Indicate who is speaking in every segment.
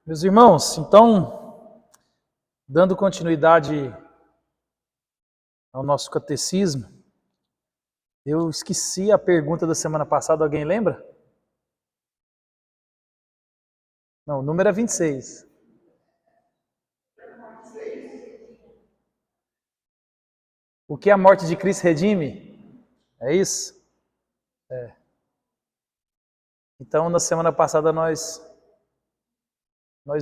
Speaker 1: Meus irmãos, então, dando continuidade ao nosso catecismo, eu esqueci a pergunta da semana passada, alguém lembra? Não, o número é 26. O que a morte de Cristo redime? É isso? É. Então, na semana passada nós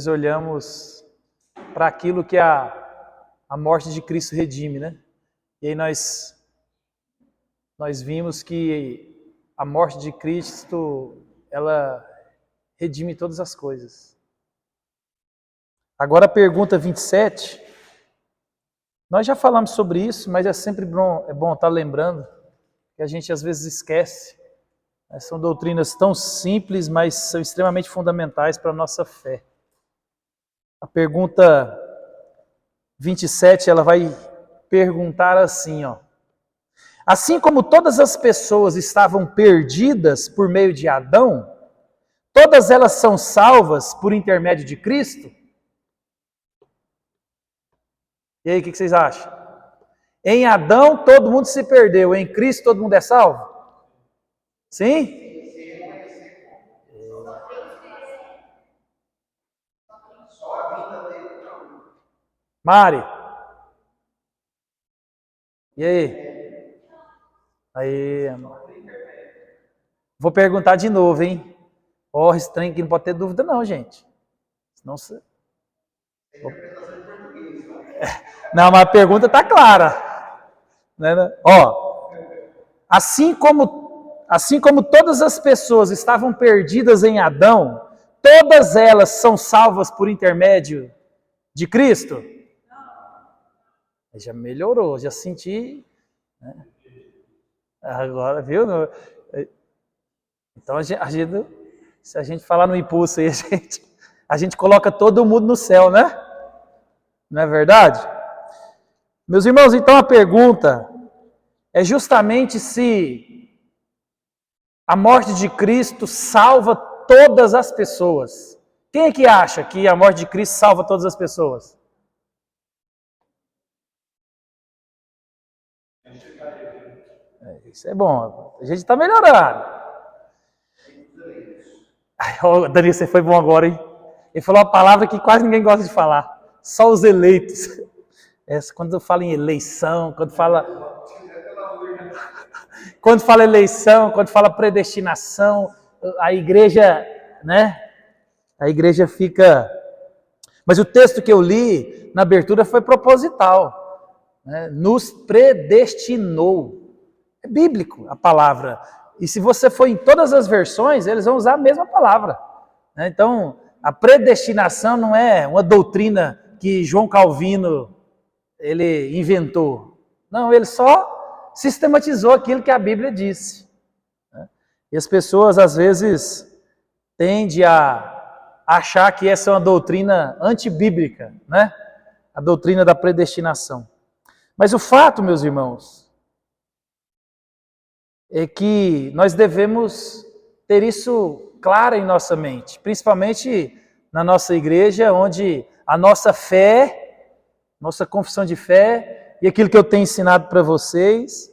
Speaker 1: olhamos para aquilo que a morte de Cristo redime, né? E aí nós vimos que a morte de Cristo, ela redime todas as coisas. Agora a pergunta 27, nós já falamos sobre isso, mas é sempre bom estar lembrando, que a gente às vezes esquece. São doutrinas tão simples, mas são extremamente fundamentais para a nossa fé. A pergunta 27, ela vai perguntar assim, ó. Assim como todas as pessoas estavam perdidas por meio de Adão, todas elas são salvas por intermédio de Cristo? E aí, o que vocês acham? Em Adão, todo mundo se perdeu. Em Cristo, todo mundo é salvo? Sim? Mari? E aí? Aí, amor. Vou perguntar de novo, hein? Ó, estranho que não pode ter dúvida não, gente. Não sei. Não, mas a pergunta está clara. Né? Ó, assim como todas as pessoas estavam perdidas em Adão, todas elas são salvas por intermédio de Cristo? Já melhorou, já senti. Né? Agora, viu? Então, se a gente falar no impulso aí, a gente coloca todo mundo no céu, né? Não é verdade? Meus irmãos, então a pergunta é justamente se a morte de Cristo salva todas as pessoas. Quem é que acha que a morte de Cristo salva todas as pessoas? Isso é bom, a gente está melhorando. Ai, Dani, você foi bom agora, hein? Ele falou uma palavra que quase ninguém gosta de falar. Só os eleitos. Quando fala em eleição, quando fala eleição, quando fala predestinação, a igreja, né? A igreja fica... Mas o texto que eu li na abertura foi proposital. Né? Nos predestinou. É bíblico a palavra. E se você for em todas as versões, eles vão usar a mesma palavra. Né? Então, a predestinação não é uma doutrina que João Calvino ele inventou. Não, ele só sistematizou aquilo que a Bíblia disse. Né? E as pessoas, às vezes, tendem a achar que essa é uma doutrina antibíblica, né? A doutrina da predestinação. Mas o fato, meus irmãos, é que nós devemos ter isso claro em nossa mente, principalmente na nossa igreja, onde a nossa fé, nossa confissão de fé, e aquilo que eu tenho ensinado para vocês,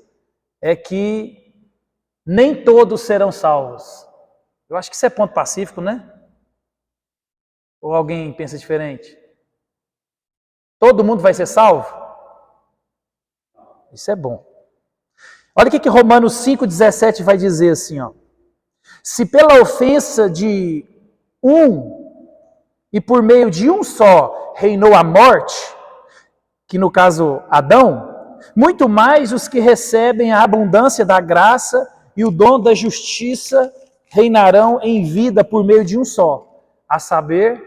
Speaker 1: é que nem todos serão salvos. Eu acho que isso é ponto pacífico, né? Ou alguém pensa diferente? Todo mundo vai ser salvo? Isso é bom. Olha o que Romanos 5,17 vai dizer assim, ó. Se pela ofensa de um e por meio de um só reinou a morte, que no caso Adão, muito mais os que recebem a abundância da graça e o dom da justiça reinarão em vida por meio de um só, a saber,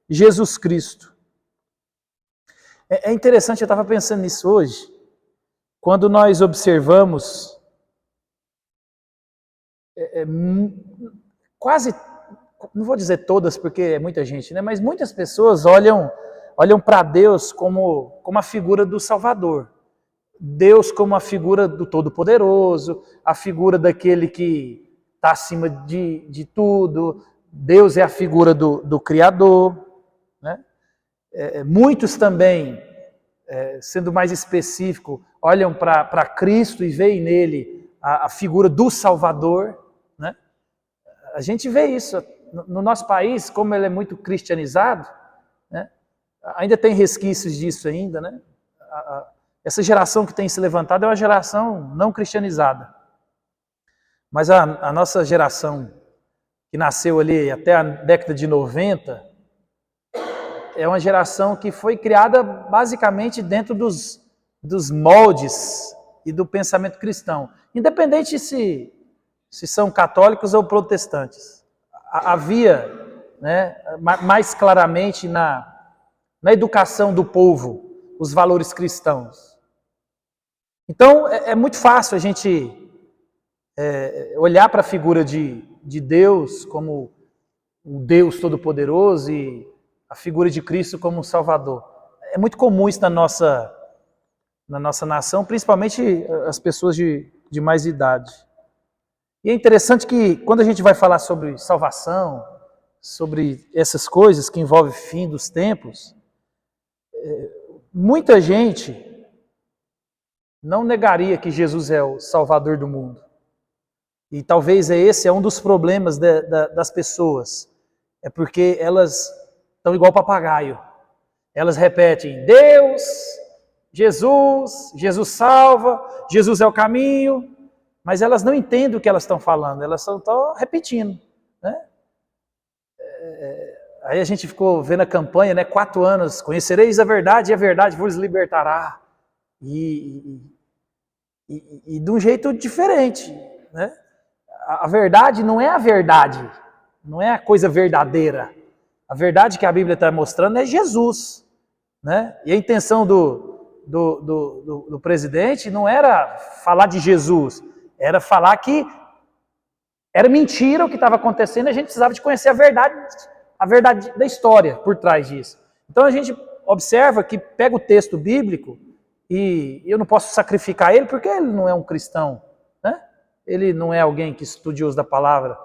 Speaker 1: Jesus Cristo. É interessante, eu estava pensando nisso hoje, quando nós observamos quase, não vou dizer todas porque é muita gente, né? Mas muitas pessoas olham para Deus como a figura do Salvador. Deus como a figura do Todo-Poderoso, a figura daquele que está acima de tudo. Deus é a figura do Criador. né? Muitos também, sendo mais específico, olham para Cristo e veem nele a figura do Salvador, né? A gente vê isso no nosso país, como ele é muito cristianizado, né? Ainda tem resquícios disso ainda, né? Essa geração que tem se levantado é uma geração não cristianizada. Mas a nossa geração, que nasceu ali até a década de 90, é uma geração que foi criada basicamente dentro dos moldes e do pensamento cristão. Independente se são católicos ou protestantes. Havia, né, mais claramente na educação do povo os valores cristãos. Então, é muito fácil a gente olhar para a figura de Deus como um Deus todo-poderoso e a figura de Cristo como um Salvador. É muito comum isso na nossa nação, principalmente as pessoas de mais idade. E é interessante que quando a gente vai falar sobre salvação, sobre essas coisas que envolvem o fim dos tempos, muita gente não negaria que Jesus é o Salvador do mundo. E talvez esse é um dos problemas das pessoas. É porque elas estão igual papagaio. Elas repetem: Deus, Jesus salva, Jesus é o caminho, mas elas não entendem o que elas estão falando, elas só estão repetindo, né? Aí a gente ficou vendo a campanha, né? 4 anos, conhecereis a verdade e a verdade vos libertará. E de um jeito diferente, né? A verdade não é a verdade, não é a coisa verdadeira. A verdade que a Bíblia está mostrando é Jesus, né? E a intenção do presidente não era falar de Jesus, era falar que era mentira o que estava acontecendo, a gente precisava de conhecer a verdade da história por trás disso. Então a gente observa que pega o texto bíblico e eu não posso sacrificar ele porque ele não é um cristão, né? Ele não é alguém que é estudioso da palavra,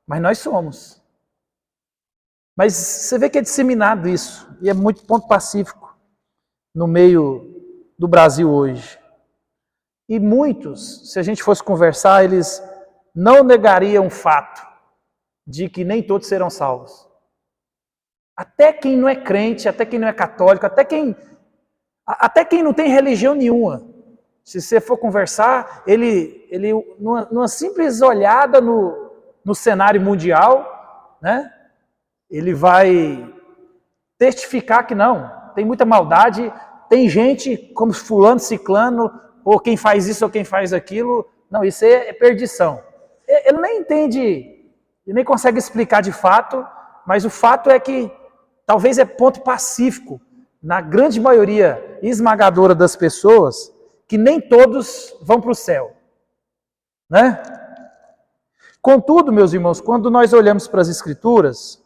Speaker 1: mas nós somos. Mas você vê que é disseminado isso, e é muito ponto pacífico no meio do Brasil hoje. E muitos, se a gente fosse conversar, eles não negariam o fato de que nem todos serão salvos. Até quem não é crente, até quem não é católico, até quem não tem religião nenhuma. Se você for conversar, ele numa simples olhada no cenário mundial, né? Ele vai testificar que não, tem muita maldade, tem gente como fulano, ciclano, ou quem faz isso ou quem faz aquilo. Não, isso é perdição. Ele nem entende, ele nem consegue explicar de fato, mas o fato é que talvez é ponto pacífico na grande maioria esmagadora das pessoas, que nem todos vão para o céu, né? Contudo, meus irmãos, quando nós olhamos para as Escrituras,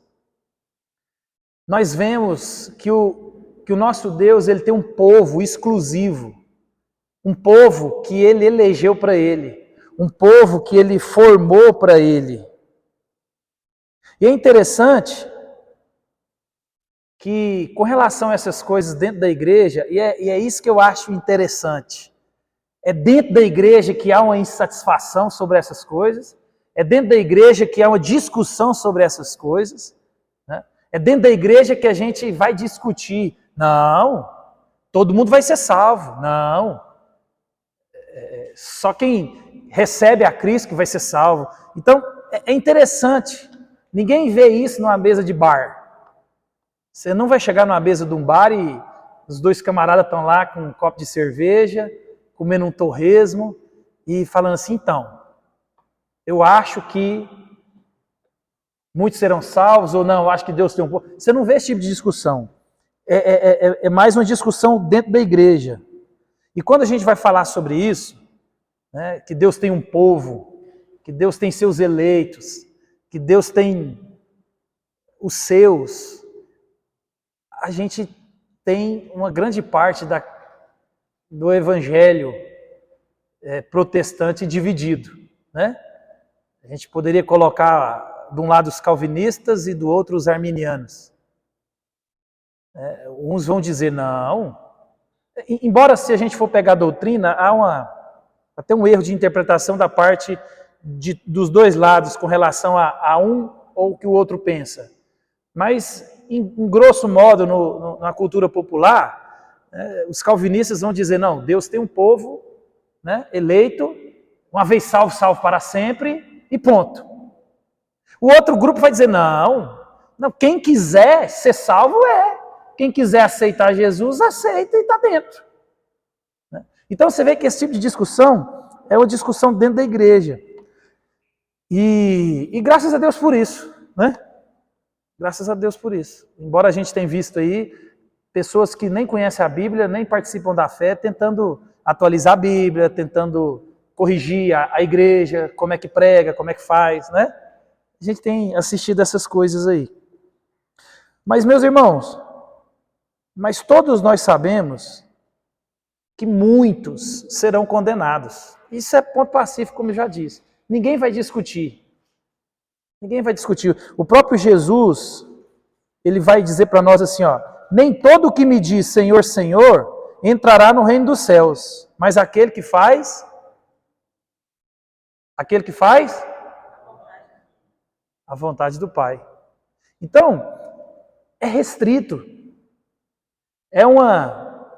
Speaker 1: nós vemos que o nosso Deus, ele tem um povo exclusivo, um povo que ele elegeu para ele, um povo que ele formou para ele. E é interessante que, com relação a essas coisas dentro da igreja, e é isso que eu acho interessante, é dentro da igreja que há uma insatisfação sobre essas coisas, é dentro da igreja que há uma discussão sobre essas coisas, né? É dentro da igreja que a gente vai discutir. Não, todo mundo vai ser salvo. Não, só quem recebe a Cristo que vai ser salvo. Então, é interessante. Ninguém vê isso numa mesa de bar. Você não vai chegar numa mesa de um bar e os 2 camaradas estão lá com um copo de cerveja, comendo um torresmo e falando assim: então, eu acho que muitos serão salvos, ou não, eu acho que Deus tem um povo. Você não vê esse tipo de discussão. É mais uma discussão dentro da igreja. E quando a gente vai falar sobre isso, né, que Deus tem um povo, que Deus tem seus eleitos, que Deus tem os seus, a gente tem uma grande parte do evangelho protestante dividido, né? A gente poderia colocar de um lado os calvinistas e do outro os arminianos. Uns vão dizer não. Embora se a gente for pegar a doutrina, há até um erro de interpretação da parte dos dois lados com relação a um ou o que o outro pensa. Mas, em grosso modo, na cultura popular, os calvinistas vão dizer, não, Deus tem um povo, né, eleito, uma vez salvo, salvo para sempre, e ponto. O outro grupo vai dizer, não, quem quiser ser salvo quem quiser aceitar Jesus, aceita e está dentro. Então você vê que esse tipo de discussão é uma discussão dentro da igreja. E graças a Deus por isso, né? Graças a Deus por isso. Embora a gente tenha visto aí pessoas que nem conhecem a Bíblia, nem participam da fé, tentando atualizar a Bíblia, tentando corrigir a igreja, como é que prega, como é que faz, né? A gente tem assistido essas coisas aí. Mas, meus irmãos, todos nós sabemos que muitos serão condenados. Isso é ponto pacífico, como eu já disse. Ninguém vai discutir. Ninguém vai discutir. O próprio Jesus, ele vai dizer para nós assim, ó, nem todo o que me diz Senhor, Senhor, entrará no reino dos céus, mas aquele que faz a vontade do Pai. Então, é restrito. É uma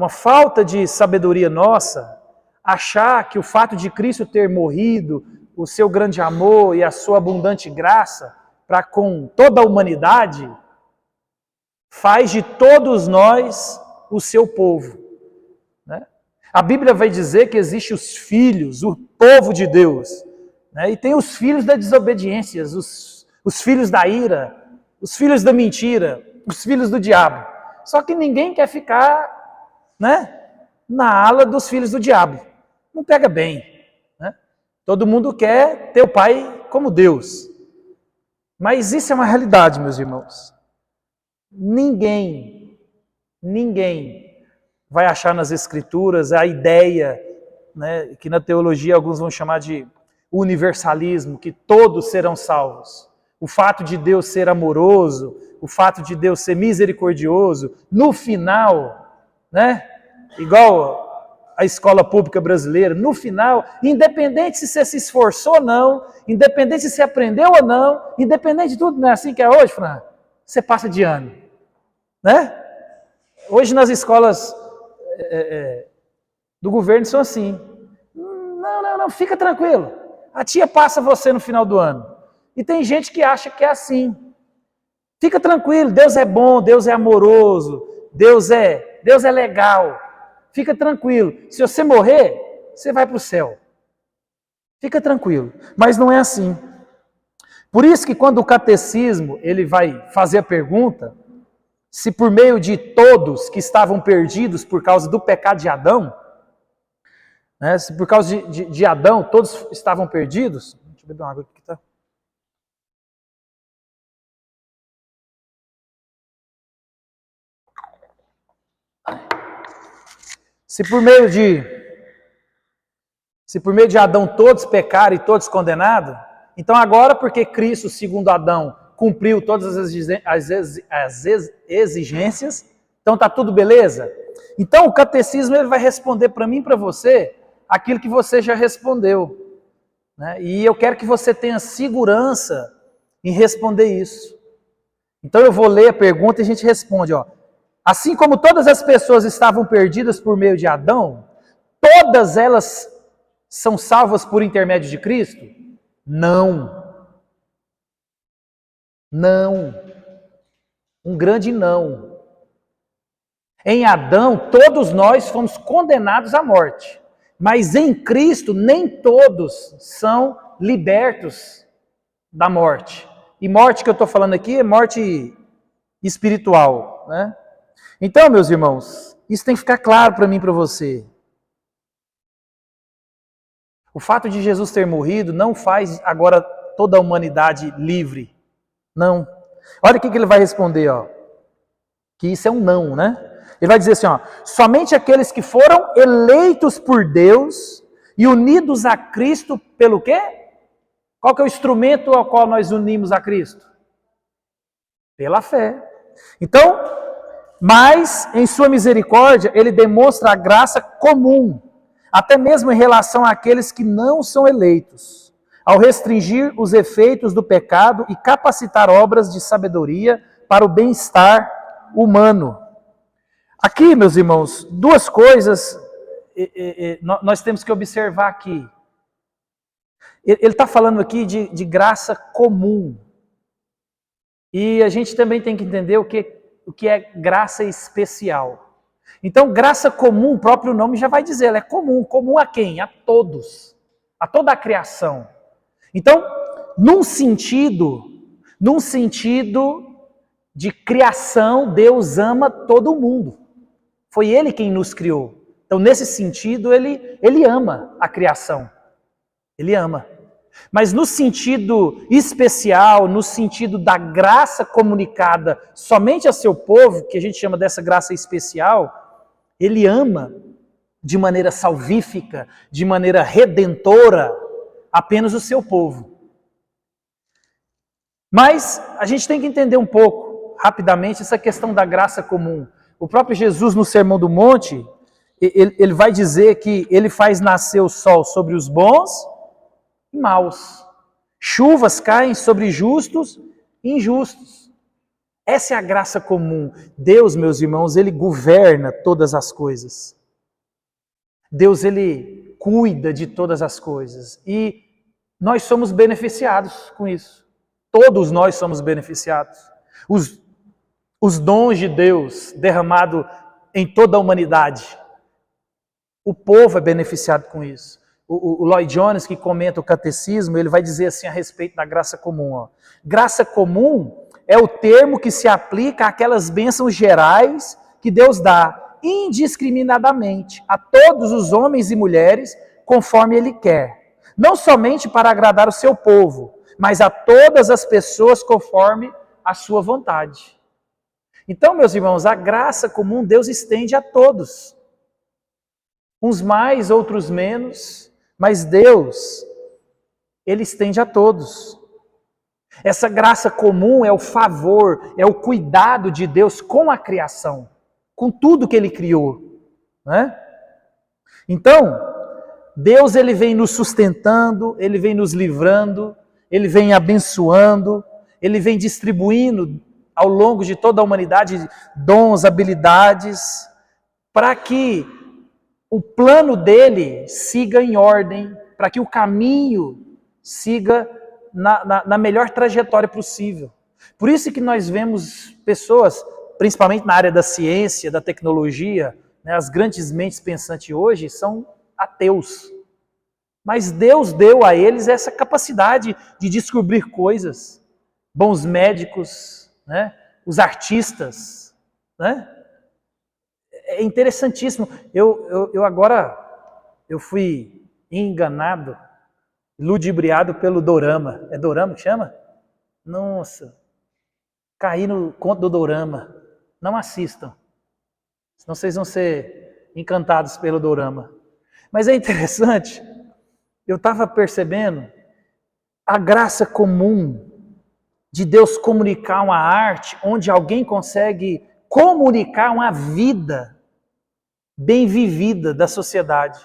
Speaker 1: falta de sabedoria nossa achar que o fato de Cristo ter morrido, o seu grande amor e a sua abundante graça para com toda a humanidade, faz de todos nós o seu povo. Né? A Bíblia vai dizer que existe os filhos, o povo de Deus, né? E tem os filhos da desobediência, os filhos da ira, os filhos da mentira, os filhos do diabo. Só que ninguém quer ficar, né, na ala dos filhos do diabo. Não pega bem. Né? Todo mundo quer ter o pai como Deus. Mas isso é uma realidade, meus irmãos. Ninguém vai achar nas Escrituras a ideia, né, que na teologia alguns vão chamar de universalismo, que todos serão salvos. O fato de Deus ser amoroso, o fato de Deus ser misericordioso, no final, né, igual a escola pública brasileira, no final, independente se você se esforçou ou não, independente se você aprendeu ou não, independente de tudo, não é assim que é hoje, Fran? Você passa de ano. Né? Hoje nas escolas do governo são assim. Não, fica tranquilo. A tia passa você no final do ano. E tem gente que acha que é assim. Fica tranquilo, Deus é bom, Deus é amoroso, Deus é legal. Fica tranquilo. Se você morrer, você vai para o céu. Fica tranquilo. Mas não é assim. Por isso que quando o catecismo ele vai fazer a pergunta, se por meio de todos que estavam perdidos por causa do pecado de Adão, né, se por causa de Adão todos estavam perdidos, deixa eu beber uma água aqui, tá? Se por meio de Adão todos pecaram e todos condenados, então agora porque Cristo, segundo Adão, cumpriu todas as exigências, então está tudo beleza? Então o catecismo ele vai responder para mim e para você aquilo que você já respondeu. Né? E eu quero que você tenha segurança em responder isso. Então eu vou ler a pergunta e a gente responde. Ó. Assim como todas as pessoas estavam perdidas por meio de Adão, todas elas são salvas por intermédio de Cristo? Não. Não. Um grande não. Em Adão, todos nós fomos condenados à morte. Mas em Cristo, nem todos são libertos da morte. E morte que eu estou falando aqui é morte espiritual. Né? Então, meus irmãos, isso tem que ficar claro para mim e para você. O fato de Jesus ter morrido não faz agora toda a humanidade livre. Não. Olha o que ele vai responder, ó. Que isso é um não, né? Ele vai dizer assim, ó, somente aqueles que foram eleitos por Deus e unidos a Cristo pelo quê? Qual que é o instrumento ao qual nós unimos a Cristo? Pela fé. Então, mas em sua misericórdia, ele demonstra a graça comum, até mesmo em relação àqueles que não são eleitos, ao restringir os efeitos do pecado e capacitar obras de sabedoria para o bem-estar humano. Aqui, meus irmãos, duas coisas nós temos que observar aqui. Ele está falando aqui de graça comum. E a gente também tem que entender o que é graça especial. Então, graça comum, o próprio nome já vai dizer, ela é comum. Comum a quem? A todos. A toda a criação. Então, num sentido de criação, Deus ama todo mundo. Foi Ele quem nos criou. Então, nesse sentido, Ele ama a criação. Ele ama. Mas no sentido especial, no sentido da graça comunicada somente a seu povo, que a gente chama dessa graça especial, Ele ama de maneira salvífica, de maneira redentora, apenas o seu povo. Mas a gente tem que entender um pouco, rapidamente, essa questão da graça comum. O próprio Jesus, no Sermão do Monte, ele vai dizer que ele faz nascer o sol sobre os bons e maus. Chuvas caem sobre justos e injustos. Essa é a graça comum. Deus, meus irmãos, Ele governa todas as coisas. Deus, Ele cuida de todas as coisas. E nós somos beneficiados com isso. Todos nós somos beneficiados. Os dons de Deus derramados em toda a humanidade. O povo é beneficiado com isso. O Lloyd Jones, que comenta o catecismo, ele vai dizer assim a respeito da graça comum. Ó. Graça comum é o termo que se aplica àquelas bênçãos gerais que Deus dá indiscriminadamente a todos os homens e mulheres conforme Ele quer. Não somente para agradar o seu povo, mas a todas as pessoas conforme a sua vontade. Então, meus irmãos, a graça comum Deus estende a todos. Uns mais, outros menos. Mas Deus, Ele estende a todos. Essa graça comum é o favor, é o cuidado de Deus com a criação, com tudo que Ele criou. Né? Então, Deus Ele vem nos sustentando, Ele vem nos livrando, Ele vem abençoando, Ele vem distribuindo ao longo de toda a humanidade dons, habilidades, para que o plano dele siga em ordem, para que o caminho siga na melhor trajetória possível. Por isso que nós vemos pessoas, principalmente na área da ciência, da tecnologia, né, as grandes mentes pensantes hoje são ateus. Mas Deus deu a eles essa capacidade de descobrir coisas. Bons médicos, né, os artistas, né? É interessantíssimo. Eu agora fui enganado, ludibriado pelo dorama. É dorama que chama? Nossa, caí no conto do dorama. Não assistam, senão vocês vão ser encantados pelo dorama. Mas é interessante, eu estava percebendo a graça comum de Deus comunicar uma arte onde alguém consegue comunicar uma vida bem vivida da sociedade.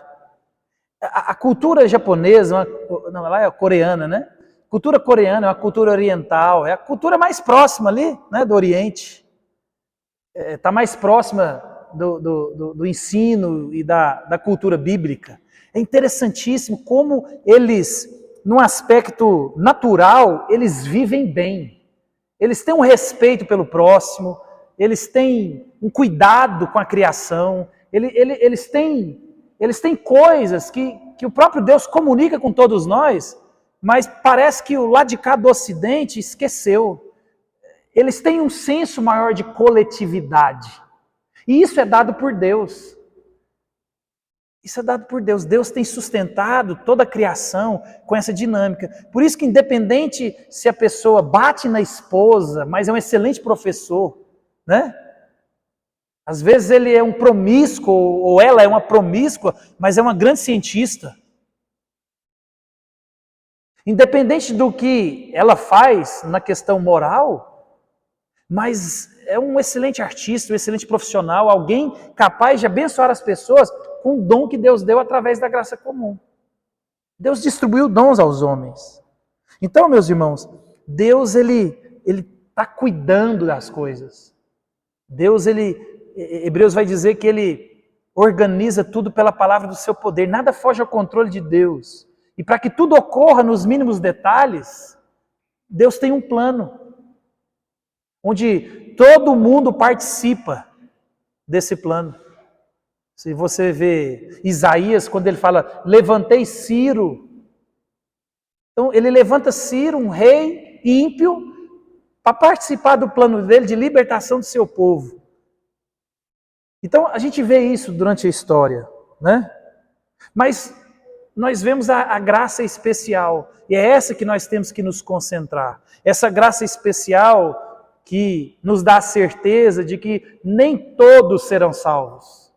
Speaker 1: A cultura japonesa, não, ela é coreana, né? A cultura coreana é uma cultura oriental, é a cultura mais próxima ali, né, do Oriente. Está mais próxima do ensino e da cultura bíblica. É interessantíssimo como eles, num aspecto natural, eles vivem bem. Eles têm um respeito pelo próximo, eles têm um cuidado com a criação, eles têm coisas que o próprio Deus comunica com todos nós, mas parece que o lado de cá do Ocidente esqueceu. Eles têm um senso maior de coletividade. E isso é dado por Deus. Isso é dado por Deus. Deus tem sustentado toda a criação com essa dinâmica. Por isso que independente se a pessoa bate na esposa, mas é um excelente professor, né? Às vezes ele é um promíscuo, ou ela é uma promíscua, mas é uma grande cientista. Independente do que ela faz na questão moral, mas é um excelente artista, um excelente profissional, alguém capaz de abençoar as pessoas com o dom que Deus deu através da graça comum. Deus distribuiu dons aos homens. Então, meus irmãos, Deus ele está cuidando das coisas. Deus, Hebreus vai dizer que ele organiza tudo pela palavra do seu poder. Nada foge ao controle de Deus. E para que tudo ocorra nos mínimos detalhes, Deus tem um plano, onde todo mundo participa desse plano. Se você vê Isaías, quando ele fala, levantei Ciro. Então, ele levanta Ciro, um rei ímpio, para participar do plano dele de libertação do seu povo. Então, a gente vê isso durante a história, né? Mas nós vemos a graça especial, e é essa que nós temos que nos concentrar. Essa graça especial que nos dá a certeza de que nem todos serão salvos.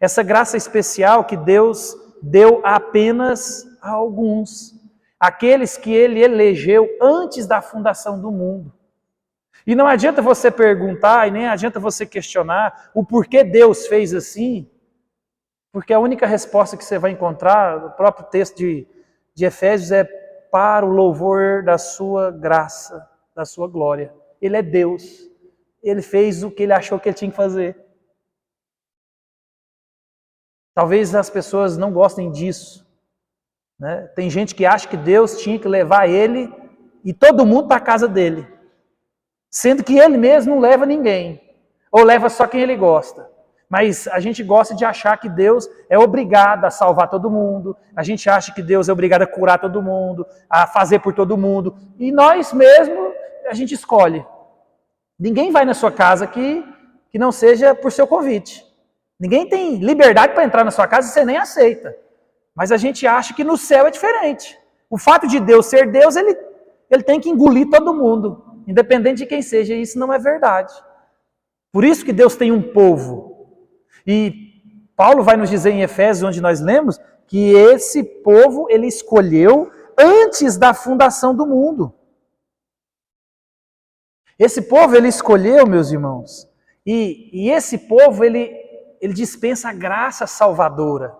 Speaker 1: Essa graça especial que Deus deu apenas a alguns, aqueles que Ele elegeu antes da fundação do mundo. E não adianta você perguntar e nem adianta você questionar o porquê Deus fez assim, porque a única resposta que você vai encontrar no próprio texto de Efésios é para o louvor da sua graça, da sua glória. Ele é Deus. Ele fez o que Ele achou que Ele tinha que fazer. Talvez as pessoas não gostem disso, né? Tem gente que acha que Deus tinha que levar ele e todo mundo para a casa dele, sendo que Ele mesmo não leva ninguém, ou leva só quem Ele gosta. Mas a gente gosta de achar que Deus é obrigado a salvar todo mundo, a gente acha que Deus é obrigado a curar todo mundo, a fazer por todo mundo, e nós mesmos, a gente escolhe. Ninguém vai na sua casa que não seja por seu convite. Ninguém tem liberdade para entrar na sua casa e você nem aceita. Mas a gente acha que no céu é diferente. O fato de Deus ser Deus, ele tem que engolir todo mundo, independente de quem seja, e isso não é verdade. Por isso que Deus tem um povo. E Paulo vai nos dizer em Efésios, onde nós lemos, que esse povo ele escolheu antes da fundação do mundo. Esse povo ele escolheu, meus irmãos, e esse povo ele dispensa a graça salvadora,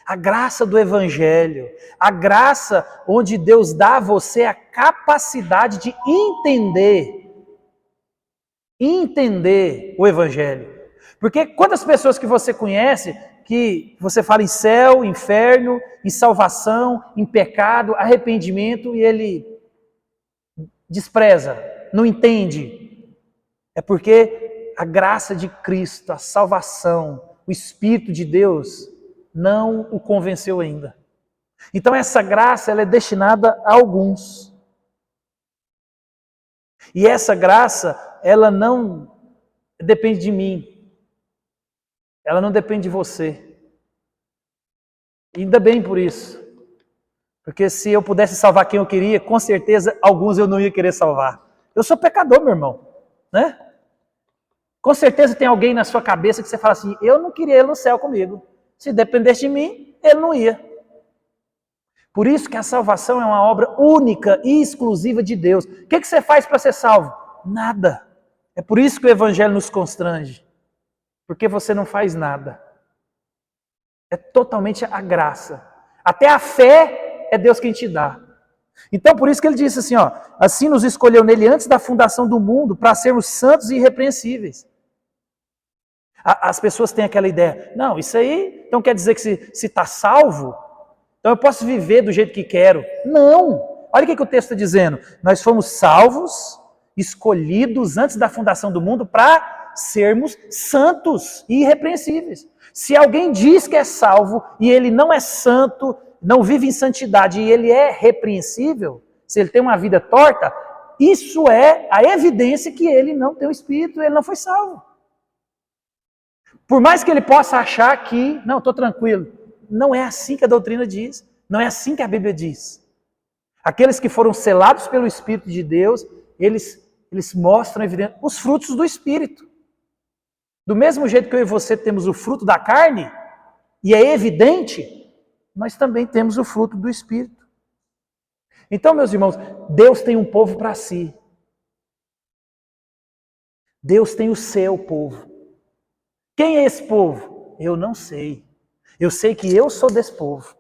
Speaker 1: a graça do Evangelho, a graça onde Deus dá a você a capacidade de entender o Evangelho. Porque quantas pessoas que você conhece, que você fala em céu, inferno, em salvação, em pecado, arrependimento, e ele despreza, não entende. É porque a graça de Cristo, a salvação, o Espírito de Deus não o convenceu ainda. Então essa graça ela é destinada a alguns. E essa graça, ela não depende de mim. Ela não depende de você. E ainda bem por isso. Porque se eu pudesse salvar quem eu queria, com certeza alguns eu não ia querer salvar. Eu sou pecador, meu irmão, né? Com certeza tem alguém na sua cabeça que você fala assim, eu não queria ele no céu comigo. Se dependesse de mim, ele não ia. Por isso que a salvação é uma obra única e exclusiva de Deus. O que você faz para ser salvo? Nada. É por isso que o Evangelho nos constrange. Porque você não faz nada. É totalmente a graça. Até a fé é Deus quem te dá. Então por isso que ele disse assim, ó, assim nos escolheu nele antes da fundação do mundo para sermos santos e irrepreensíveis. As pessoas têm aquela ideia, não, isso aí então quer dizer que se está salvo, então eu posso viver do jeito que quero. Não! Olha o que o texto está dizendo. Nós fomos salvos, escolhidos antes da fundação do mundo para sermos santos e irrepreensíveis. Se alguém diz que é salvo e ele não é santo, não vive em santidade e ele é repreensível, se ele tem uma vida torta, isso é a evidência que ele não tem o Espírito, ele não foi salvo. Por mais que ele possa achar que, não, estou tranquilo, não é assim que a doutrina diz, não é assim que a Bíblia diz. Aqueles que foram selados pelo Espírito de Deus, eles mostram evidente os frutos do Espírito. Do mesmo jeito que eu e você temos o fruto da carne, e é evidente, nós também temos o fruto do Espírito. Então, meus irmãos, Deus tem um povo para si. Deus tem o seu povo. Quem é esse povo? Eu não sei. Eu sei que eu sou desse povo.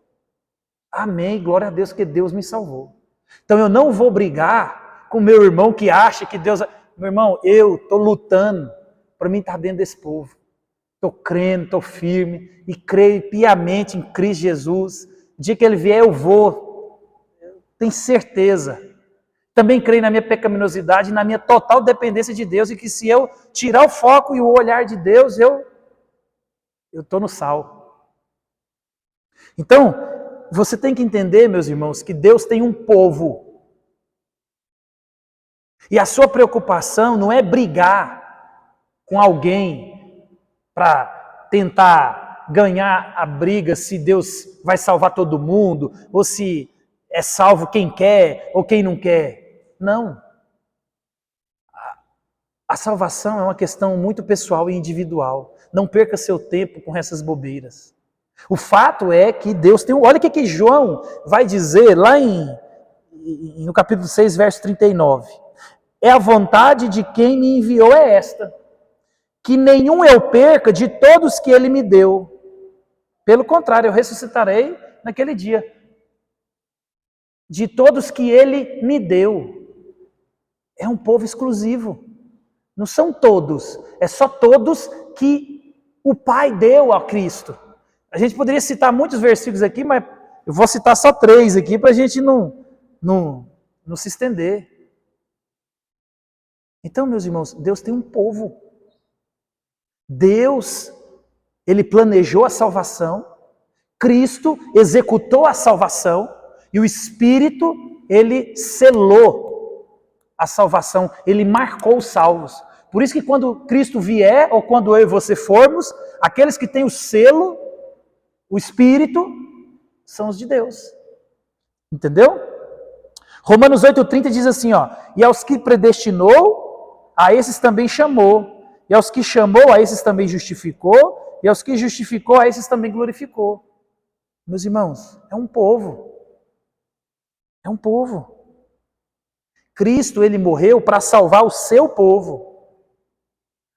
Speaker 1: Amém, glória a Deus que Deus me salvou. Então eu não vou brigar com meu irmão que acha que Deus... Meu irmão, eu estou lutando para mim estar dentro desse povo. Estou crendo, estou firme e creio piamente em Cristo Jesus. O dia que Ele vier eu vou. Tenho certeza. Também creio na minha pecaminosidade, na minha total dependência de Deus e que se eu tirar o foco e o olhar de Deus, eu estou no sal. Então, você tem que entender, meus irmãos, que Deus tem um povo. E a sua preocupação não é brigar com alguém para tentar ganhar a briga se Deus vai salvar todo mundo, ou se é salvo quem quer ou quem não quer. Não. A salvação é uma questão muito pessoal e individual. Não perca seu tempo com essas bobeiras. O fato é que Deus tem... Olha o que João vai dizer lá no capítulo 6, verso 39. É a vontade de quem me enviou é esta, que nenhum eu perca de todos que ele me deu. Pelo contrário, eu ressuscitarei naquele dia. De todos que ele me deu. É um povo exclusivo. Não são todos. É só todos que o Pai deu a Cristo. A gente poderia citar muitos versículos aqui, mas eu vou citar só 3 aqui para a gente não se estender. Então, meus irmãos, Deus tem um povo. Deus, Ele planejou a salvação. Cristo executou a salvação. E o Espírito, Ele selou a salvação, Ele marcou os salvos. Por isso que quando Cristo vier, ou quando eu e você formos, aqueles que têm o selo, o Espírito, são os de Deus. Entendeu? Romanos 8,30 diz assim, ó, e aos que predestinou, a esses também chamou. E aos que chamou, a esses também justificou. E aos que justificou, a esses também glorificou. Meus irmãos, é um povo. É um povo. Cristo, Ele morreu para salvar o seu povo.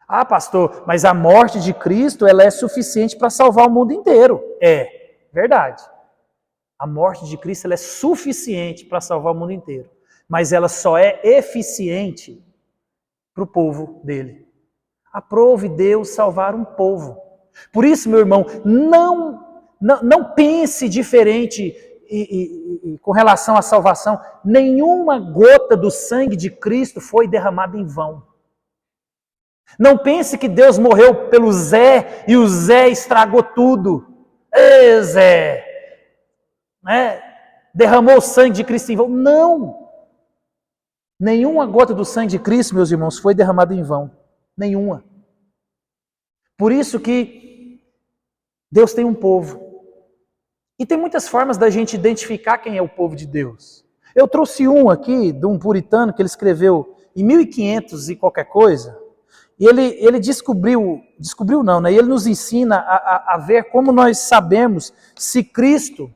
Speaker 1: Ah, pastor, mas a morte de Cristo, ela é suficiente para salvar o mundo inteiro. É, verdade. A morte de Cristo, ela é suficiente para salvar o mundo inteiro. Mas ela só é eficiente para o povo dele. Aprove Deus salvar um povo. Por isso, meu irmão, não pense diferente com relação à salvação. Nenhuma gota do sangue de Cristo foi derramada em vão. Não pense que Deus morreu pelo Zé e o Zé estragou tudo. Ê, Zé! Né? Derramou o sangue de Cristo em vão. Não! Nenhuma gota do sangue de Cristo, meus irmãos, foi derramada em vão. Nenhuma. Por isso que Deus tem um povo. E tem muitas formas da gente identificar quem é o povo de Deus. Eu trouxe um aqui, de um puritano, que ele escreveu em 1500 e qualquer coisa. E ele descobriu não, né? E ele nos ensina a ver como nós sabemos se Cristo,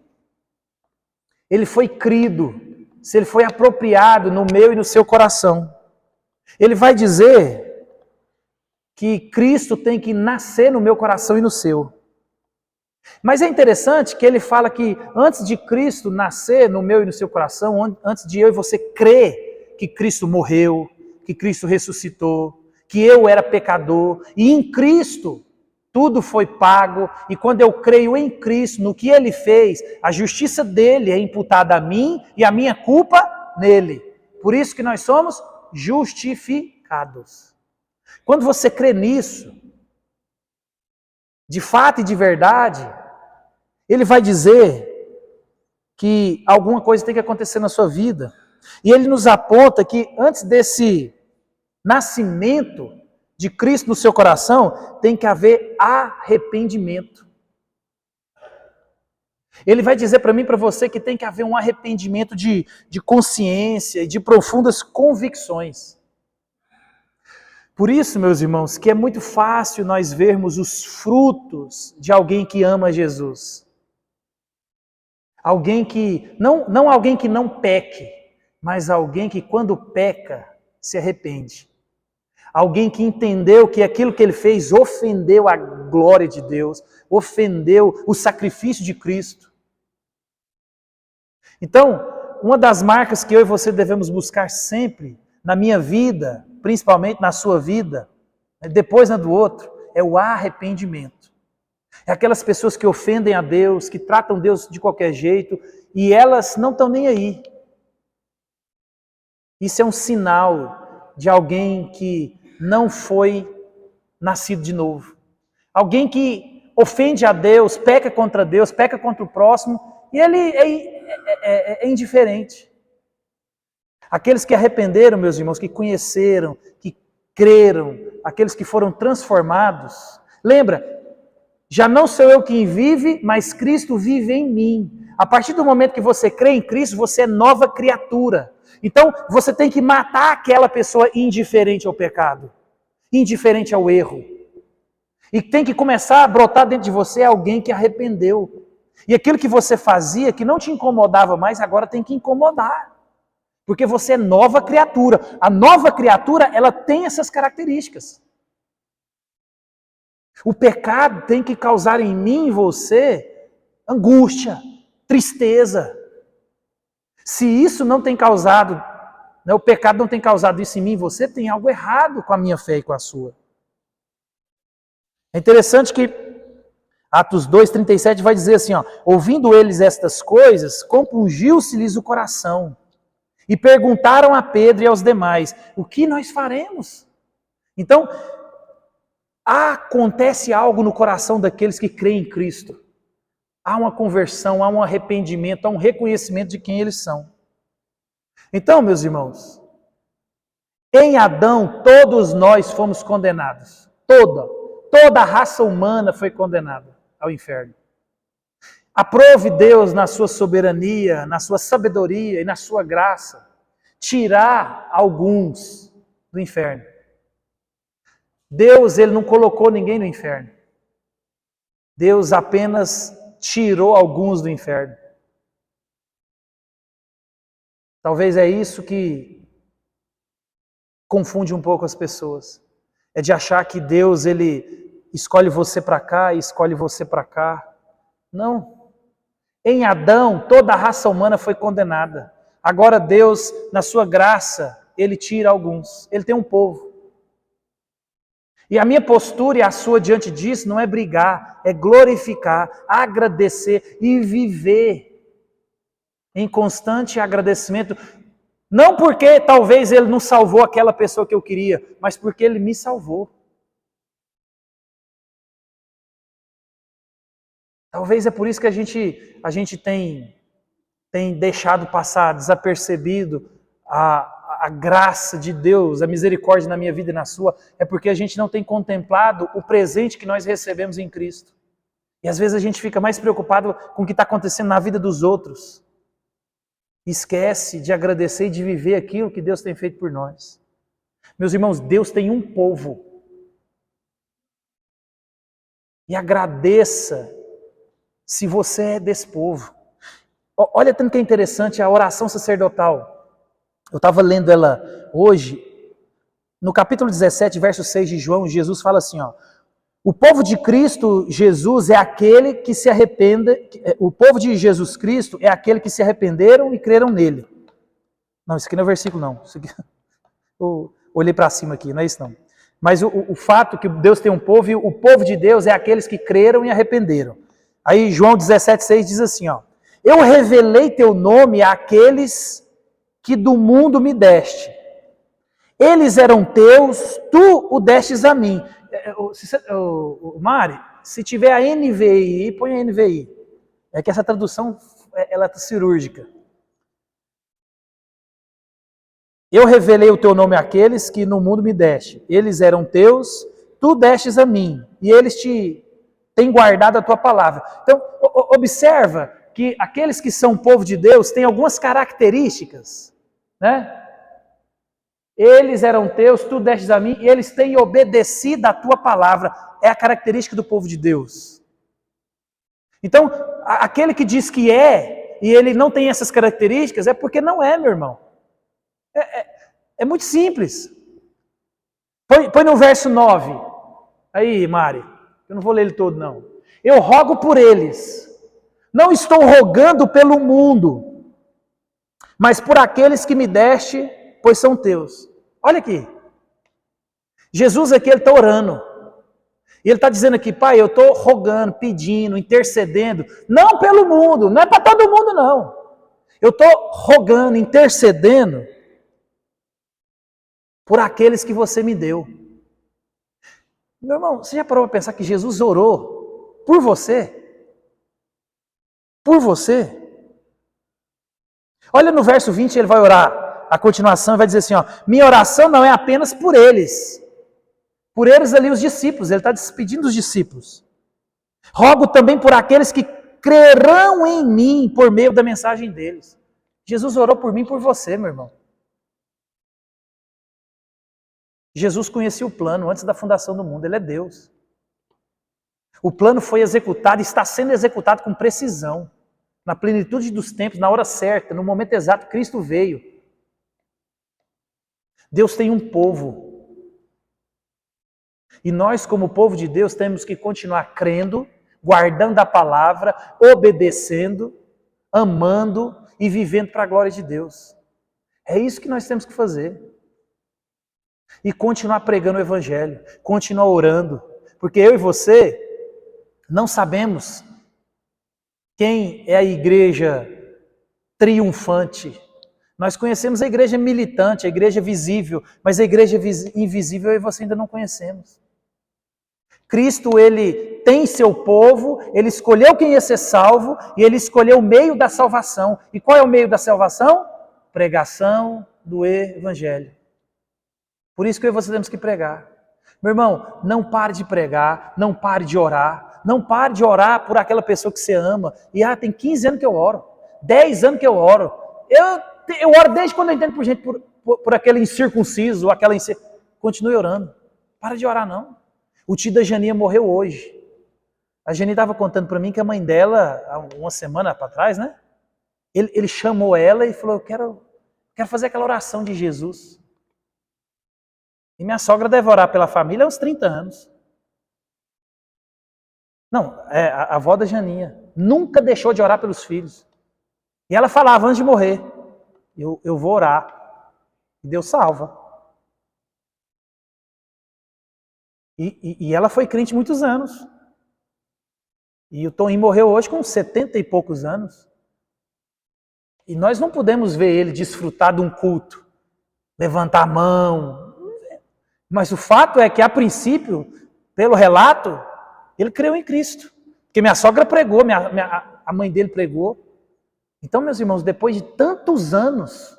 Speaker 1: ele foi crido, se ele foi apropriado no meu e no seu coração. Ele vai dizer que Cristo tem que nascer no meu coração e no seu. Mas é interessante que ele fala que antes de Cristo nascer no meu e no seu coração, antes de eu e você crer que Cristo morreu, que Cristo ressuscitou, que eu era pecador, e em Cristo tudo foi pago, e quando eu creio em Cristo, no que Ele fez, a justiça dele é imputada a mim e a minha culpa nele. Por isso que nós somos justificados. Quando você crê nisso, de fato e de verdade, ele vai dizer que alguma coisa tem que acontecer na sua vida. E ele nos aponta que antes desse nascimento de Cristo no seu coração, tem que haver arrependimento. Ele vai dizer para mim e para você que tem que haver um arrependimento de consciência e de profundas convicções. Por isso, meus irmãos, que é muito fácil nós vermos os frutos de alguém que ama Jesus. Alguém que, não alguém que não peque, mas alguém que quando peca, se arrepende. Alguém que entendeu que aquilo que ele fez ofendeu a glória de Deus, ofendeu o sacrifício de Cristo. Então, uma das marcas que eu e você devemos buscar sempre, na minha vida, principalmente na sua vida, depois na do outro, é o arrependimento. É aquelas pessoas que ofendem a Deus, que tratam Deus de qualquer jeito, e elas não estão nem aí. Isso é um sinal de alguém que não foi nascido de novo. Alguém que ofende a Deus, peca contra o próximo, e ele é indiferente. Aqueles que arrependeram, meus irmãos, que conheceram, que creram, aqueles que foram transformados. Lembra, já não sou eu quem vive, mas Cristo vive em mim. A partir do momento que você crê em Cristo, você é nova criatura. Então, você tem que matar aquela pessoa indiferente ao pecado, indiferente ao erro. E tem que começar a brotar dentro de você alguém que arrependeu. E aquilo que você fazia, que não te incomodava mais, agora tem que incomodar. Porque você é nova criatura. A nova criatura, ela tem essas características. O pecado tem que causar em mim e você angústia, tristeza. Se isso não tem causado, o pecado não tem causado isso em mim e você, tem algo errado com a minha fé e com a sua. É interessante que Atos 2:37 vai dizer assim, ouvindo eles estas coisas, compungiu-se-lhes o coração. E perguntaram a Pedro e aos demais, o que nós faremos? Então, acontece algo no coração daqueles que creem em Cristo. Há uma conversão, há um arrependimento, há um reconhecimento de quem eles são. Então, meus irmãos, em Adão todos nós fomos condenados. Toda a raça humana foi condenada ao inferno. Aprove Deus na sua soberania, na sua sabedoria e na sua graça, tirar alguns do inferno. Deus, ele não colocou ninguém no inferno. Deus apenas tirou alguns do inferno. Talvez é isso que confunde um pouco as pessoas. É de achar que Deus, ele escolhe você para cá e escolhe você para cá. Não. Em Adão, toda a raça humana foi condenada. Agora Deus, na sua graça, ele tira alguns. Ele tem um povo. E a minha postura e a sua diante disso não é brigar, é glorificar, agradecer e viver em constante agradecimento. Não porque talvez ele não salvou aquela pessoa que eu queria, mas porque ele me salvou. Talvez é por isso que a gente tem deixado passar desapercebido a graça de Deus, a misericórdia na minha vida e na sua, é porque a gente não tem contemplado o presente que nós recebemos em Cristo. E às vezes a gente fica mais preocupado com o que está acontecendo na vida dos outros. Esquece de agradecer e de viver aquilo que Deus tem feito por nós. Meus irmãos, Deus tem um povo. E agradeça se você é desse povo. Olha tanto que é interessante a oração sacerdotal. Eu estava lendo ela hoje. No capítulo 17, verso 6 de João, Jesus fala assim, o povo de Cristo, Jesus, é aquele que se arrependa, o povo de Jesus Cristo é aquele que se arrependeram e creram nele. Não, isso aqui não é versículo não. Isso aqui, eu olhei para cima aqui, não é isso não. Mas o fato que Deus tem um povo, e o povo de Deus é aqueles que creram e arrependeram. Aí João 17,6 diz assim, eu revelei teu nome àqueles que do mundo me deste. Eles eram teus, tu o destes a mim. Mari, se tiver a NVI, põe a NVI. É que essa tradução, ela é cirúrgica. Eu revelei o teu nome àqueles que no mundo me deste. Eles eram teus, tu destes a mim. E eles te têm guardado a tua palavra. Então, observa que aqueles que são povo de Deus têm algumas características, né? Eles eram teus, tu destes a mim, e eles têm obedecido a tua palavra. É a característica do povo de Deus. Então, aquele que diz que é, e ele não tem essas características, é porque não é, meu irmão. É muito simples. Põe no verso 9. Aí, Mari. Eu não vou ler ele todo, não. Eu rogo por eles. Não estou rogando pelo mundo, mas por aqueles que me deste, pois são teus. Olha aqui. Jesus aqui, ele está orando. E ele está dizendo aqui, Pai, eu estou rogando, pedindo, intercedendo, não pelo mundo, não é para todo mundo, não. Eu estou rogando, intercedendo por aqueles que você me deu. Meu irmão, você já parou para pensar que Jesus orou por você? Por você? Olha no verso 20, ele vai orar, a continuação, e vai dizer assim, ó, minha oração não é apenas por eles ali os discípulos, ele está despedindo os discípulos. Rogo também por aqueles que crerão em mim por meio da mensagem deles. Jesus orou por mim e por você, meu irmão. Jesus conhecia o plano antes da fundação do mundo, ele é Deus. O plano foi executado e está sendo executado com precisão. Na plenitude dos tempos, na hora certa, no momento exato, Cristo veio. Deus tem um povo. E nós, como povo de Deus, temos que continuar crendo, guardando a palavra, obedecendo, amando e vivendo para a glória de Deus. É isso que nós temos que fazer. E continuar pregando o Evangelho, continuar orando, porque eu e você não sabemos quem é a igreja triunfante. Nós conhecemos a igreja militante, a igreja visível, mas a igreja invisível eu e você ainda não conhecemos. Cristo, ele tem seu povo, ele escolheu quem ia ser salvo e ele escolheu o meio da salvação. E qual é o meio da salvação? Pregação do Evangelho. Por isso que eu e você temos que pregar. Meu irmão, não pare de pregar, não pare de orar, não pare de orar por aquela pessoa que você ama. E tem 15 anos que eu oro, 10 anos que eu oro. Eu oro desde quando eu entendo por gente, por aquele incircunciso, aquela continue orando. Para de orar não. O tio da Janinha morreu hoje. A Janinha estava contando para mim que a mãe dela, há uma semana para trás, né? Ele chamou ela e falou, eu quero fazer aquela oração de Jesus. E minha sogra deve orar pela família há uns 30 anos. Não, a avó da Janinha nunca deixou de orar pelos filhos. E ela falava antes de morrer, eu vou orar. E Deus salva. E ela foi crente muitos anos. E o Toninho morreu hoje com 70 e poucos anos. E nós não podemos ver ele desfrutar de um culto, levantar a mão. Mas o fato é que, a princípio, pelo relato, ele creu em Cristo. Porque minha sogra pregou, a mãe dele pregou. Então, meus irmãos, depois de tantos anos,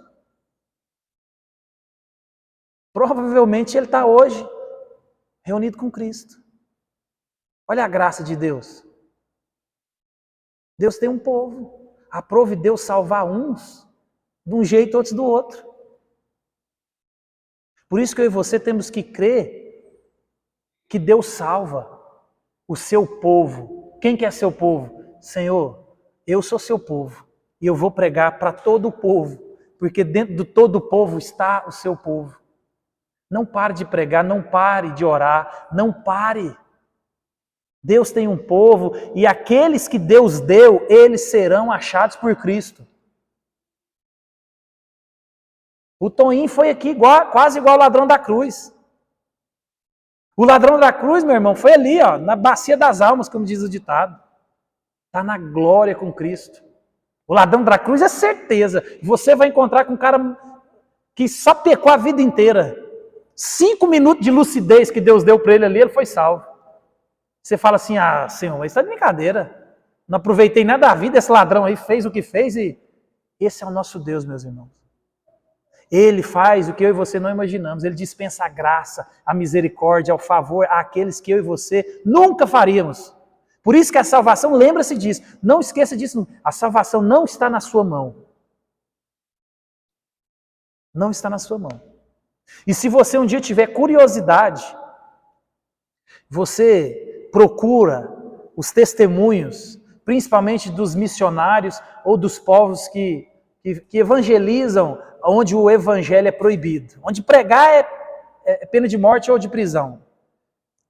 Speaker 1: provavelmente ele está hoje reunido com Cristo. Olha a graça de Deus. Deus tem um povo. Aprove Deus salvar uns de um jeito, outros do outro. Por isso que eu e você temos que crer que Deus salva o seu povo. Quem que é seu povo? Senhor, eu sou seu povo e eu vou pregar para todo o povo, porque dentro de todo o povo está o seu povo. Não pare de pregar, não pare de orar, não pare. Deus tem um povo e aqueles que Deus deu, eles serão achados por Cristo. O Toninho foi aqui quase igual o ladrão da cruz. O ladrão da cruz, meu irmão, foi ali, ó, na bacia das almas, como diz o ditado. Está na glória com Cristo. O ladrão da cruz é certeza. Você vai encontrar com um cara que só pecou a vida inteira. 5 minutos de lucidez que Deus deu para ele ali, ele foi salvo. Você fala assim, Senhor, isso está de brincadeira. Não aproveitei nada da vida, esse ladrão aí fez o que fez e esse é o nosso Deus, meus irmãos. Ele faz o que eu e você não imaginamos. Ele dispensa a graça, a misericórdia, o favor àqueles que eu e você nunca faríamos. Por isso que a salvação, lembra-se disso. Não esqueça disso. A salvação não está na sua mão. Não está na sua mão. E se você um dia tiver curiosidade, você procura os testemunhos, principalmente dos missionários ou dos povos que evangelizam onde o evangelho é proibido. Onde pregar é pena de morte ou de prisão.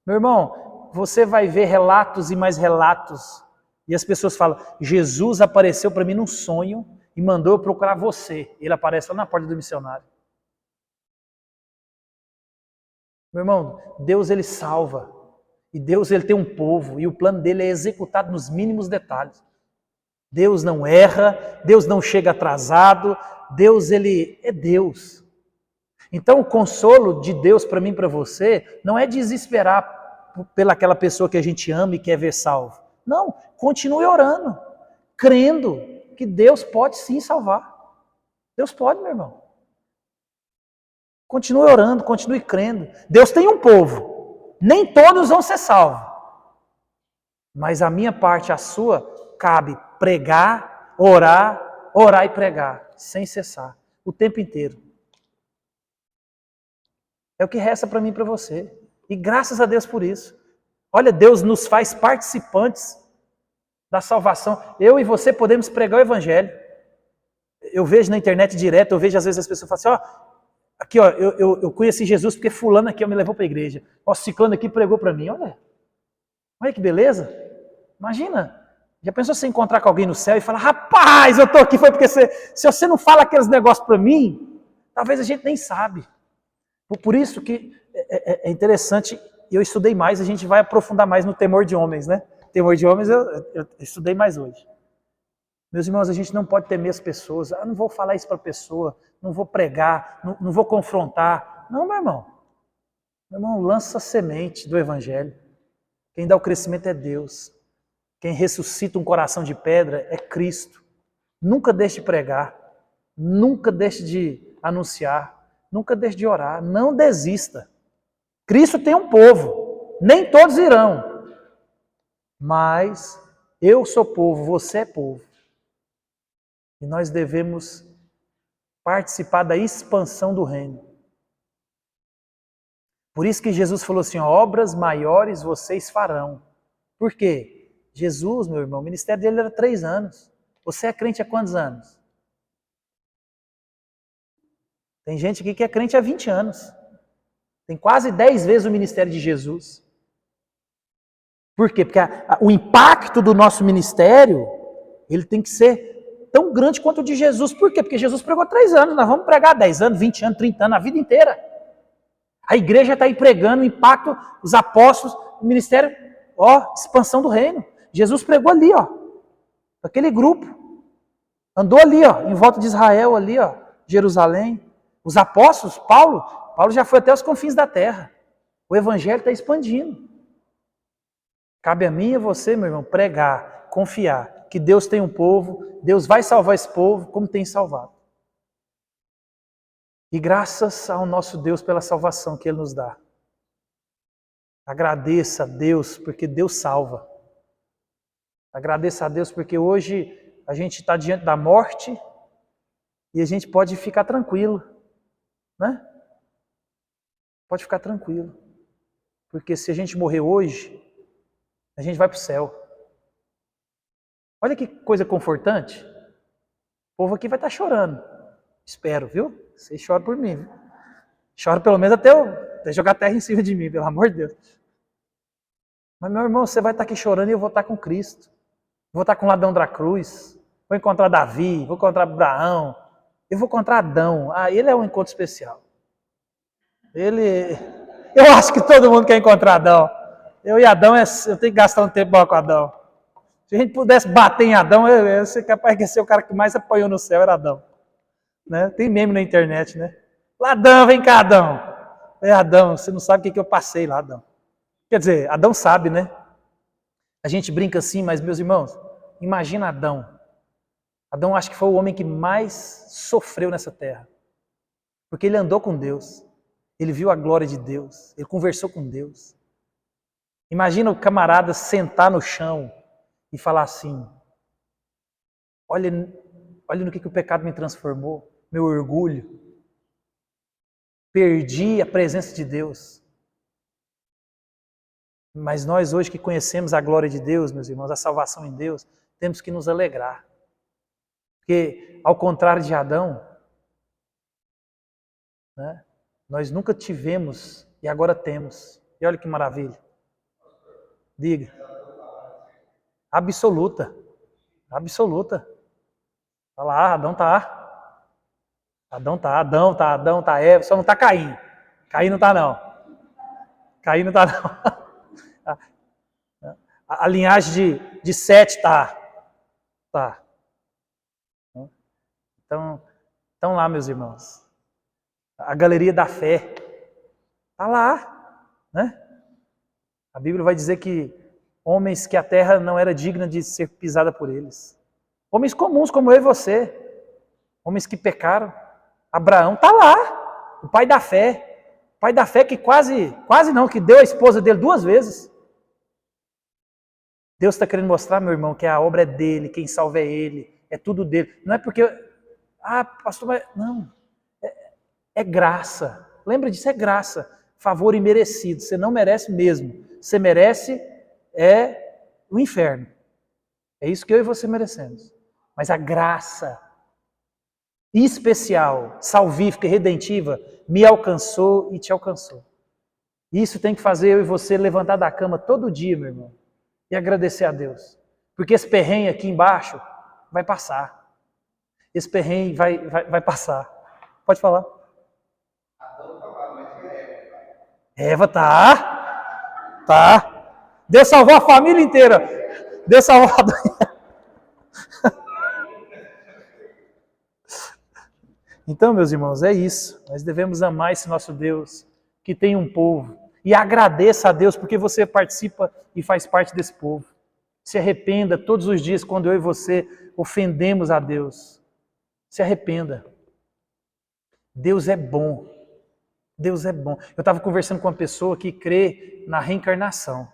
Speaker 1: Meu irmão, você vai ver relatos e mais relatos. E as pessoas falam, Jesus apareceu para mim num sonho e mandou eu procurar você. Ele aparece lá na porta do missionário. Meu irmão, Deus ele salva. E Deus ele tem um povo. E o plano dele é executado nos mínimos detalhes. Deus não erra, Deus não chega atrasado. Deus ele é Deus. Então o consolo de Deus para mim e para você não é desesperar pelaquela pessoa que a gente ama e quer ver salvo. Não, continue orando, crendo que Deus pode sim salvar. Deus pode, meu irmão. Continue orando, continue crendo. Deus tem um povo. Nem todos vão ser salvos. Mas a minha parte, a sua, cabe pregar, orar e pregar, sem cessar, o tempo inteiro. É o que resta para mim e para você. E graças a Deus por isso. Olha, Deus nos faz participantes da salvação. Eu e você podemos pregar o evangelho. Eu vejo na internet direto, eu vejo às vezes as pessoas falam assim, ó, aqui ó, eu conheci Jesus porque fulano aqui me levou para a igreja. Ó, ciclano aqui pregou para mim, olha que beleza. Imagina, já pensou você encontrar com alguém no céu e falar, rapaz, eu estou aqui, foi porque se você não fala aqueles negócios para mim, talvez a gente nem sabe. Por isso que é interessante, eu estudei mais, a gente vai aprofundar mais no temor de homens, né? Temor de homens eu estudei mais hoje. Meus irmãos, a gente não pode temer as pessoas. Não vou falar isso para a pessoa, não vou pregar, não vou confrontar. Não, meu irmão. Meu irmão, lança a semente do evangelho. Quem dá o crescimento é Deus. Quem ressuscita um coração de pedra é Cristo. Nunca deixe de pregar, nunca deixe de anunciar, nunca deixe de orar. Não desista. Cristo tem um povo. Nem todos irão. Mas eu sou povo, você é povo. E nós devemos participar da expansão do reino. Por isso que Jesus falou assim, obras maiores vocês farão. Por quê? Jesus, meu irmão, o ministério dele era 3 anos. Você é crente há quantos anos? Tem gente aqui que é crente há 20 anos. Tem quase 10 vezes o ministério de Jesus. Por quê? Porque o impacto do nosso ministério, ele tem que ser tão grande quanto o de Jesus. Por quê? Porque Jesus pregou 3 anos, nós vamos pregar 10 anos, 20 anos, 30 anos, a vida inteira. A igreja está aí pregando o impacto, os apóstolos, o ministério, expansão do reino. Jesus pregou ali, aquele grupo. Andou ali, em volta de Israel, ali, Jerusalém. Os apóstolos, Paulo já foi até os confins da terra. O evangelho está expandindo. Cabe a mim e a você, meu irmão, pregar, confiar que Deus tem um povo, Deus vai salvar esse povo como tem salvado. E graças ao nosso Deus pela salvação que Ele nos dá. Agradeça a Deus porque Deus salva. Agradeça a Deus porque hoje a gente está diante da morte e a gente pode ficar tranquilo, né? Pode ficar tranquilo. Porque se a gente morrer hoje, a gente vai para o céu. Olha que coisa confortante. O povo aqui vai estar chorando. Espero, viu? Vocês choram por mim. Chora pelo menos até jogar terra em cima de mim, pelo amor de Deus. Mas, meu irmão, você vai estar aqui chorando e eu vou estar com Cristo. Vou estar com o ladrão da cruz. Vou encontrar Davi, vou encontrar Abraão. Eu vou encontrar Adão. Ele é um encontro especial. Eu acho que todo mundo quer encontrar Adão. Eu e Adão, eu tenho que gastar um tempo bom com Adão. Se a gente pudesse bater em Adão, eu seria capaz de ser o cara que mais apanhou no céu, era Adão. Né? Tem meme na internet, né? Adão, vem cá, Adão. Adão, você não sabe o que eu passei lá, Adão. Quer dizer, Adão sabe, né? A gente brinca assim, mas meus irmãos, imagina Adão. Adão acho que foi o homem que mais sofreu nessa terra. Porque ele andou com Deus. Ele viu a glória de Deus. Ele conversou com Deus. Imagina o camarada sentar no chão e falar assim, olha no que o pecado me transformou, meu orgulho. Perdi a presença de Deus. Mas nós hoje que conhecemos a glória de Deus, meus irmãos, a salvação em Deus, temos que nos alegrar. Porque, ao contrário de Adão, né, Nós nunca tivemos e agora temos. E olha que maravilha. Diga. Absoluta. Absoluta. Olha lá, Adão tá. Adão tá, Eva, só não tá Caim. Caim não tá não. Caim não tá não. A linhagem de Sete tá. Tá. Então lá, meus irmãos. A galeria da fé. Tá lá, né? A Bíblia vai dizer que homens que a terra não era digna de ser pisada por eles. Homens comuns como eu e você. Homens que pecaram. Abraão tá lá. O pai da fé. O pai da fé que quase não, que deu a esposa dele 2 vezes. Deus está querendo mostrar, meu irmão, que a obra é dele, quem salva é ele, é tudo dele. Não é porque, pastor, mas não. É graça. Lembra disso, é graça. Favor imerecido. Você não merece mesmo. Você merece o inferno. É isso que eu e você merecemos. Mas a graça especial, salvífica e redentiva me alcançou e te alcançou. Isso tem que fazer eu e você levantar da cama todo dia, meu irmão, e agradecer a Deus. Porque esse perrengue aqui embaixo vai passar. Esse perrengue vai passar. Pode falar. Eva tá. Deus salvou a família inteira. Deus salvou a... Então, meus irmãos, é isso. Nós devemos amar esse nosso Deus, que tem um povo. E agradeça a Deus porque você participa e faz parte desse povo. Se arrependa todos os dias quando eu e você ofendemos a Deus. Se arrependa. Deus é bom. Deus é bom. Eu estava conversando com uma pessoa que crê na reencarnação.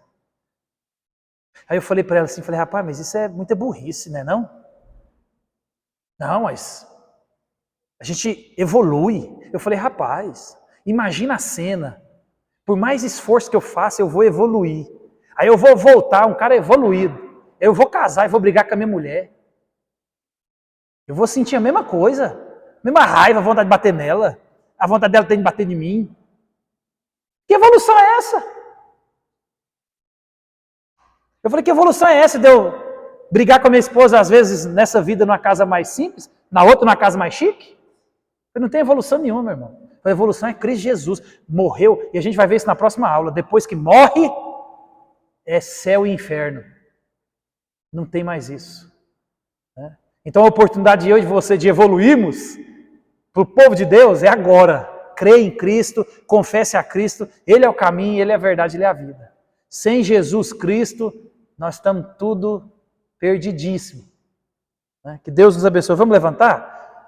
Speaker 1: Aí eu falei para ela assim, rapaz, mas isso é muita burrice, né, não? Não, mas a gente evolui. Eu falei, rapaz, imagina a cena. Por mais esforço que eu faça, eu vou evoluir. Aí eu vou voltar, um cara evoluído. Eu vou casar e vou brigar com a minha mulher. Eu vou sentir a mesma coisa. A mesma raiva, a vontade de bater nela. A vontade dela tem de bater em mim. Que evolução é essa? Eu falei, que evolução é essa de eu brigar com a minha esposa, às vezes, nessa vida, numa casa mais simples, na outra, numa casa mais chique? Eu não tenho evolução nenhuma, meu irmão. A evolução é Cristo Jesus. Morreu, e a gente vai ver isso na próxima aula. Depois que morre, é céu e inferno. Não tem mais isso. Né? Então a oportunidade de eu e de você de evoluirmos para o povo de Deus é agora. Creia em Cristo, confesse a Cristo. Ele é o caminho, Ele é a verdade, Ele é a vida. Sem Jesus Cristo, nós estamos tudo perdidíssimo. Né? Que Deus nos abençoe. Vamos levantar?